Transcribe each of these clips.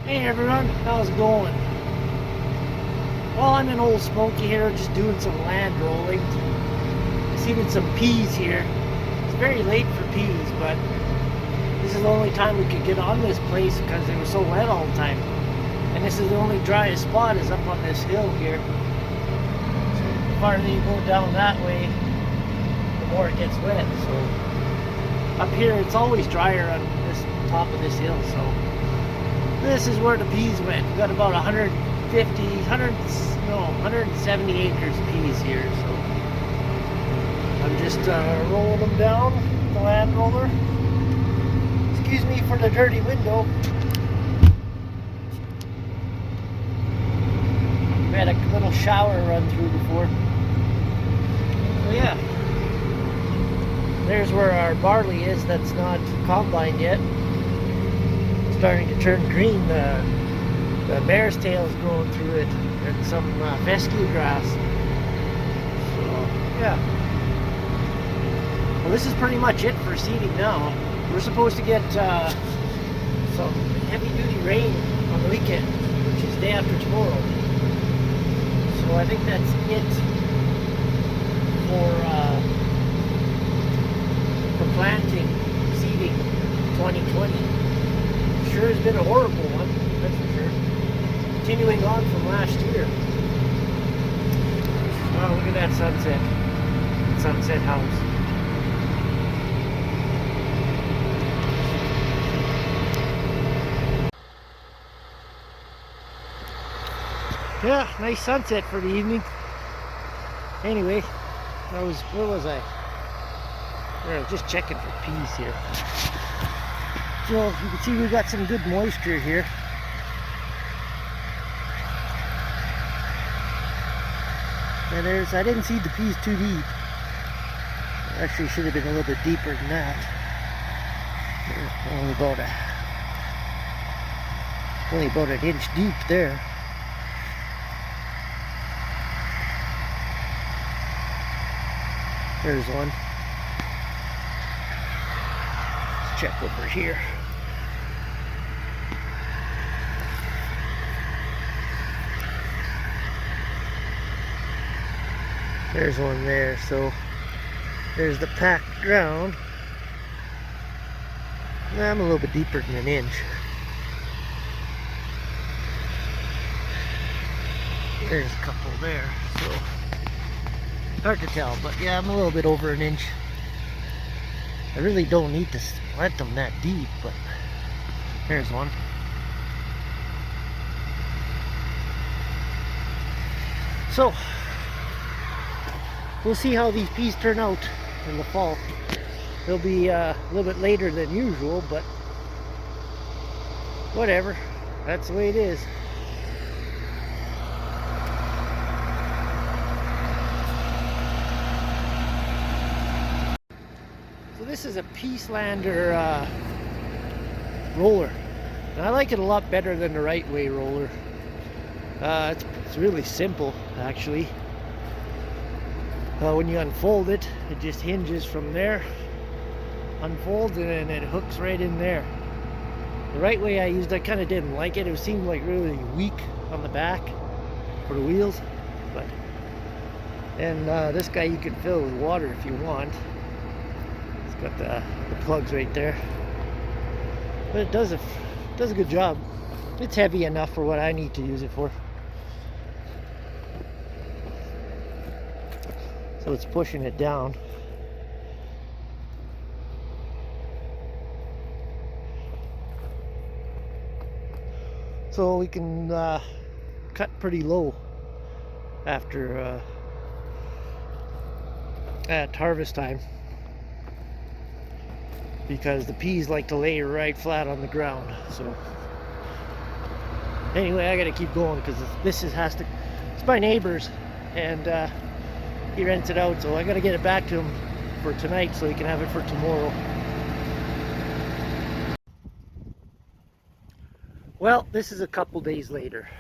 Hey everyone, how's it going? Well, I'm in Old Smoky here, just doing some land rolling. Seeded some peas here. It's very late for peas, but this is the only time we could get on this place because it was so wet all the time. And this is the only driest spot is up on this hill here. So the farther you go down that way, the more it gets wet. So up here it's always drier on this top of this hill. So this is where the peas went. We've got about 170 acres of peas here. So I'm just rolling them down with the land roller. Excuse me for the dirty window. We had a little shower run through before. So yeah, there's where our barley is that's not combined yet. Starting to turn green. The mare's tail is growing through it, and some fescue grass. So yeah. Well, this is pretty much it for seeding now. We're supposed to get some heavy-duty rain on the weekend, which is day after tomorrow. So I think that's it for planting, seeding 2020. Sure has been a horrible one, that's for sure. Continuing on from last year. Oh, look at that sunset. Sunset house. Yeah, nice sunset for the evening. Anyway, where was I? I was just checking for peas here. So you can see we got some good moisture here. And I didn't seed the peas too deep. Actually should have been a little bit deeper than that. Only about an inch deep there. There's one. Let's check over here. There's one there, so there's the packed ground. I'm a little bit deeper than an inch. There's a couple there, so hard to tell, but yeah, I'm a little bit over an inch. I really don't need to plant them that deep, but there's one. So we'll see how these peas turn out in the fall. They'll be a little bit later than usual, but whatever. That's the way it is. So this is a Peacelander roller. And I like it a lot better than the right way roller. It's really simple, actually. When you unfold it, it just hinges from there, unfolds, and then it hooks right in there. The right way I used, I kind of didn't like it. It seemed like really weak on the back for the wheels. But and this guy you can fill with water if you want. It's got the plugs right there. But it does a good job. It's heavy enough for what I need to use it for. So it's pushing it down. So we can cut pretty low after at harvest time, because the peas like to lay right flat on the ground. So anyway, I gotta keep going because it's my neighbor's, and he rents it out, so I gotta get it back to him for tonight so he can have it for tomorrow. Well, this is a couple days later.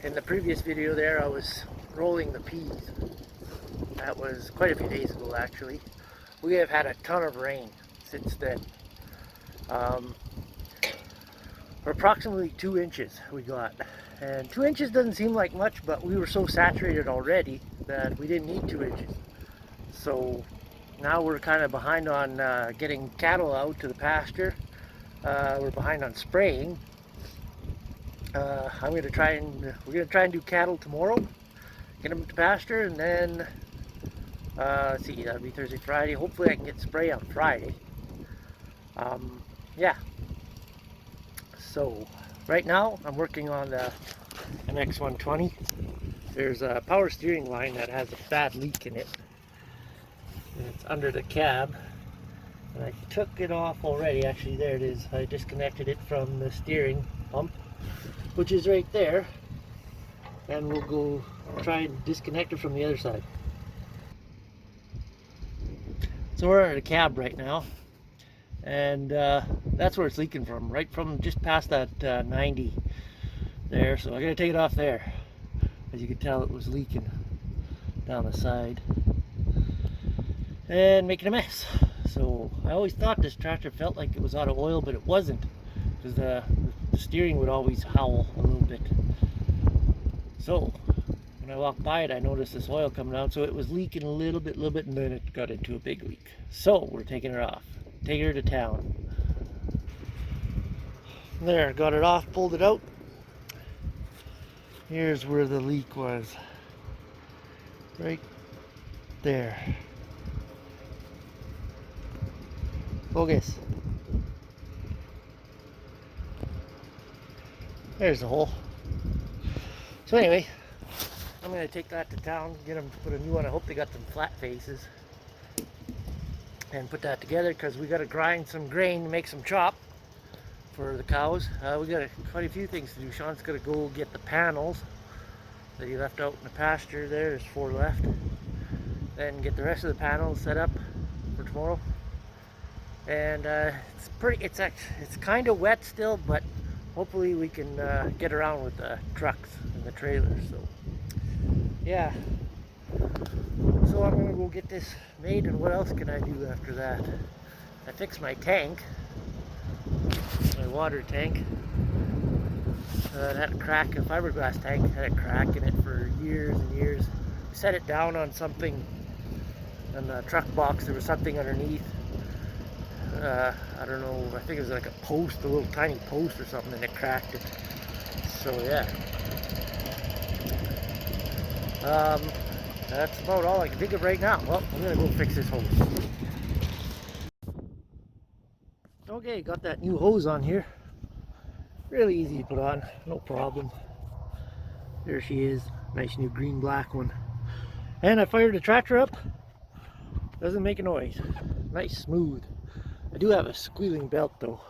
In the previous video there, I was rolling the peas. That was quite a few days ago, actually. We have had a ton of rain since then. Um, or approximately 2 inches we got. And 2 inches doesn't seem like much, but we were so saturated already that we didn't need 2 inches. So now we're kind of behind on getting cattle out to the pasture. We're behind on spraying. We're gonna try and do cattle tomorrow, get them to pasture, and then let's see, that'll be Thursday, Friday. Hopefully I can get spray on Friday. Yeah. So right now I'm working on the MX120. There's a power steering line that has a bad leak in it, and it's under the cab. And I took it off already. Actually, there it is. I disconnected it from the steering pump, which is right there, and we'll go try and disconnect it from the other side. So we're at a cab right now, and that's where it's leaking from, right from just past that 90 there. So I gotta take it off there. As you can tell, it was leaking down the side and making a mess. So I always thought this tractor felt like it was out of oil, but it wasn't, because the steering would always howl a little bit. So when I walked by it, I noticed this oil coming out, so it was leaking a little bit, and then it got into a big leak. So we're taking her off, taking her to town. There, got it off, pulled it out. Here's where the leak was, right there. Focus. There's the hole. So anyway, I'm going to take that to town, get them to put a new one. I hope they got some flat faces, and put that together, because we got to grind some grain to make some chop for the cows. We got quite a few things to do. Sean's got to go get the panels that he left out in the pasture there. There's 4 left. Then get the rest of the panels set up for tomorrow. And it's kind of wet still, but hopefully we can get around with the trucks and the trailers. So yeah, so I'm gonna go get this made, and what else can I do after that? I fixed my tank, my water tank. It had a crack, a fiberglass tank, had a crack in it for years and years. We set it down on something, on the truck box. There was something underneath. I don't know, I think it was like a post, a little tiny post or something, and it cracked it. So yeah. That's about all I can think of right now. Well, I'm gonna go fix this hose. Okay, got that new hose on here. Really easy to put on, no problem. There she is, nice new green black one. And I fired the tractor up. Doesn't make a noise. Nice, smooth. I do have a squealing belt though,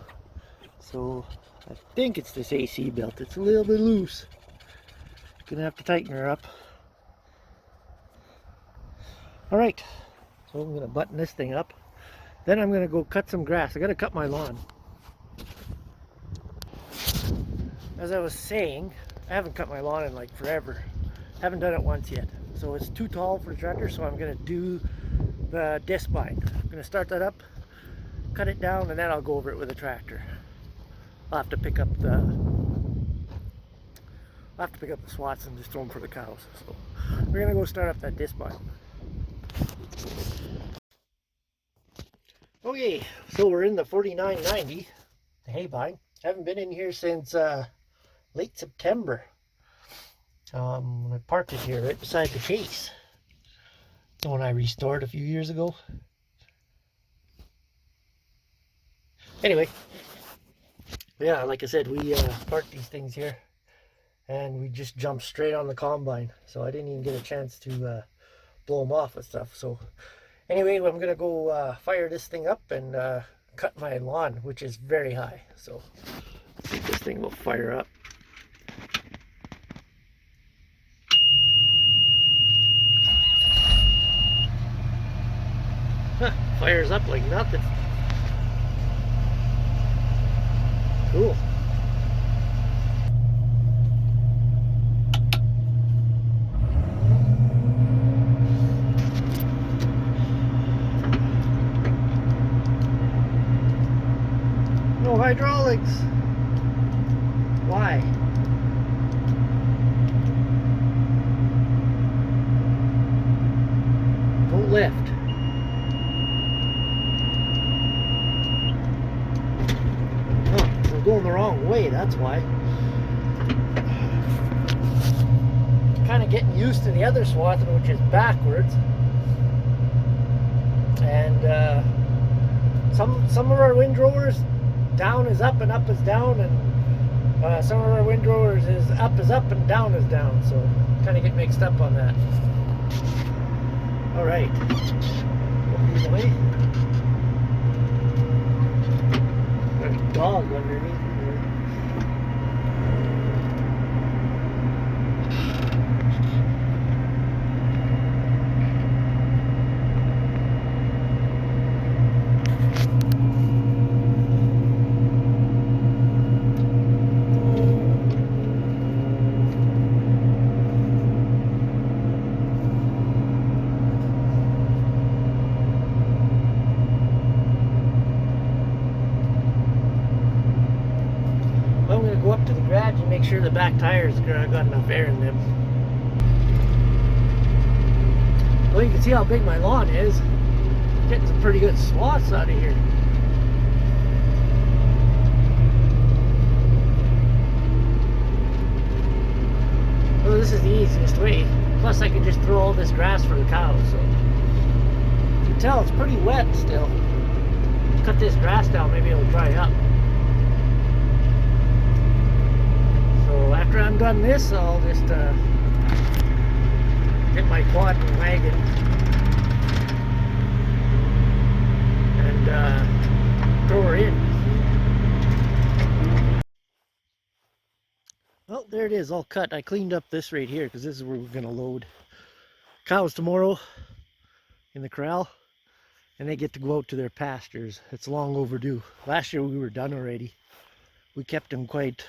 so I think it's this AC belt. It's a little bit loose. Gonna have to tighten her up. Alright, so I'm gonna button this thing up. Then I'm gonna go cut some grass. I gotta cut my lawn. As I was saying, I haven't cut my lawn in like forever. Haven't done it once yet. So it's too tall for the tractor, so I'm gonna do the disc bind. I'm gonna start that up, cut it down, and then I'll go over it with a tractor. I'll have to pick up the swats and just throw them for the cows. So we're gonna go start up that disc bind. Okay, so we're in the 4990, the hay bind. Haven't been in here since late September. I parked it here right beside the case, the one I restored a few years ago. Anyway, yeah, like I said, we parked these things here, and we just jumped straight on the combine, so I didn't even get a chance to blow them off and stuff. So anyway, I'm gonna go fire this thing up and cut my lawn, which is very high. So let's see if this thing will fire up. Huh, fires up like nothing. Cool. hydraulics. Why? Don't lift. Oh, we're going the wrong way, that's why. Kind of getting used to the other Swathing, which is backwards. And some of our windrowers, down is up and up is down, and some of our windrowers is up and down is down, so kind of get mixed up on that. All right, there's a dog underneath here. I'm going to go up to the garage and make sure the back tires got enough air in them. Well, you can see how big my lawn is. Getting some pretty good swaths out of here. Well, this is the easiest way. Plus, I can just throw all this grass for the cows. So you can tell it's pretty wet still. Cut this grass down, maybe it'll dry up. So after I'm done this, I'll just get my quad and wagon and throw her in. Well, there it is, all cut. I cleaned up this right here because this is where we're going to load cows tomorrow in the corral, and they get to go out to their pastures. It's long overdue. Last year we were done already. We kept them quite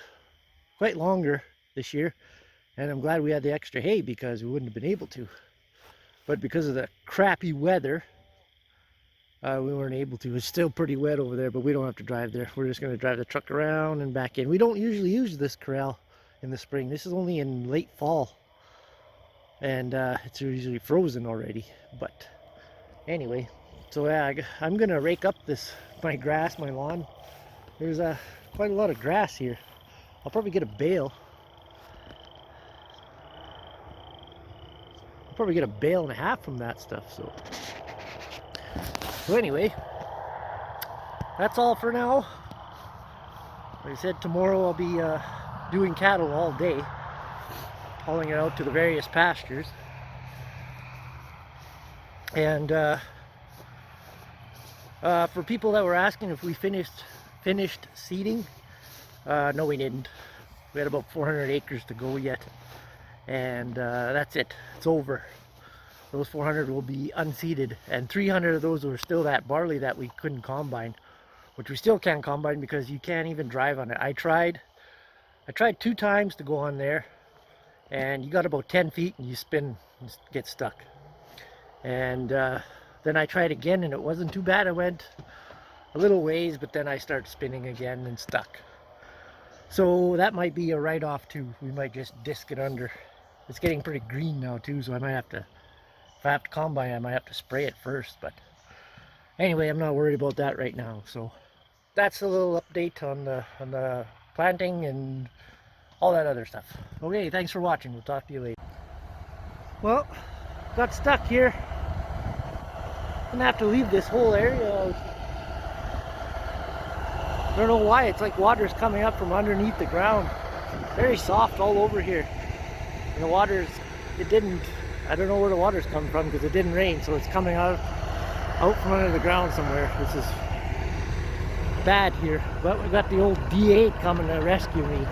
longer this year, and I'm glad we had the extra hay because we wouldn't have been able to. But because of the crappy weather, we weren't able to. It's still pretty wet over there, but we don't have to drive there. We're just going to drive the truck around and back in. We don't usually use this corral in the spring. This is only in late fall, and it's usually frozen already. But anyway, so yeah, I'm going to rake up my grass, my lawn. There's quite a lot of grass here. I'll probably get a bale. I'll probably get a bale and a half from that stuff. So anyway, that's all for now. Like I said, tomorrow I'll be doing cattle all day, hauling it out to the various pastures. And for people that were asking if we finished seeding, no, we didn't. We had about 400 acres to go yet, and that's it. It's over. Those 400 will be unseeded, and 300 of those were still that barley that we couldn't combine, which we still can't combine because you can't even drive on it. I tried 2 times to go on there, and you got about 10 feet and you spin and get stuck. And then I tried again, and it wasn't too bad. I went a little ways, but then I start spinning again and stuck. So that might be a write-off too. We might just disc it under. It's getting pretty green now too, so I might have to, if I have to combine, I might have to spray it first. But anyway, I'm not worried about that right now. So that's a little update on the planting and all that other stuff. Okay, thanks for watching. We'll talk to you later. Well, got stuck here. Gonna have to leave this whole area. I don't know why, it's like water's coming up from underneath the ground. Very soft all over here. And the water's, I don't know where the water's coming from because it didn't rain, so it's coming out from under the ground somewhere. This is bad here. But we got the old D8 coming to rescue me.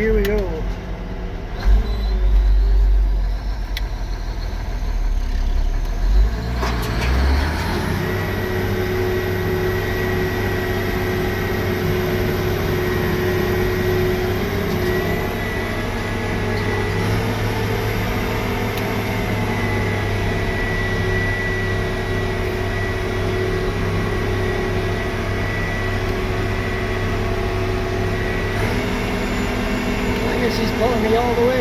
here we go. She's pulling me all the way.